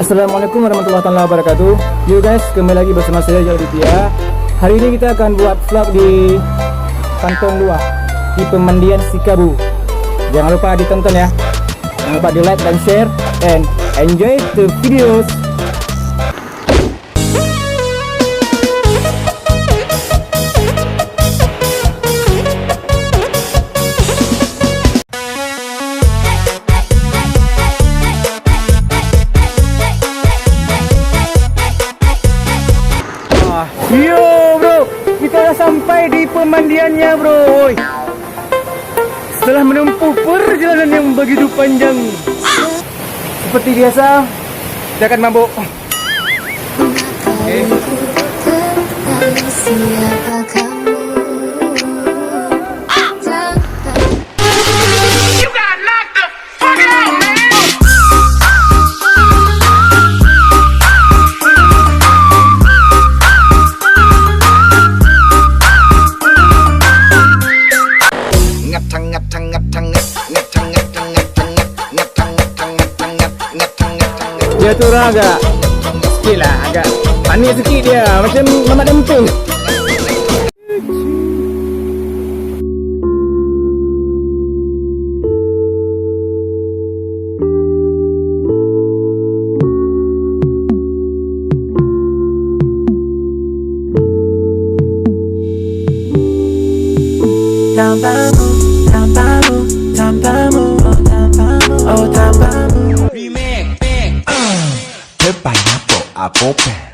Assalamualaikum warahmatullahi wabarakatuh. Yo guys, kembali lagi bersama saya Aditya. Hari ini kita akan buat vlog di Kantong Luar, di Pemandian Sikabu. Jangan lupa ditonton ya. Jangan lupa di like dan share, and enjoy the videos. Yo bro, kita dah sampai di pemandiannya bro. Setelah menempuh perjalanan yang begitu panjang, seperti biasa kita akan mabuk. Okay. Dia tu orang agak sikit lah, agak panik sikit dia, macam Mamat Dempung. Tanpamu, tanpamu, tanpamu, oh tanpamu. Remake, Pineapple, apple pen.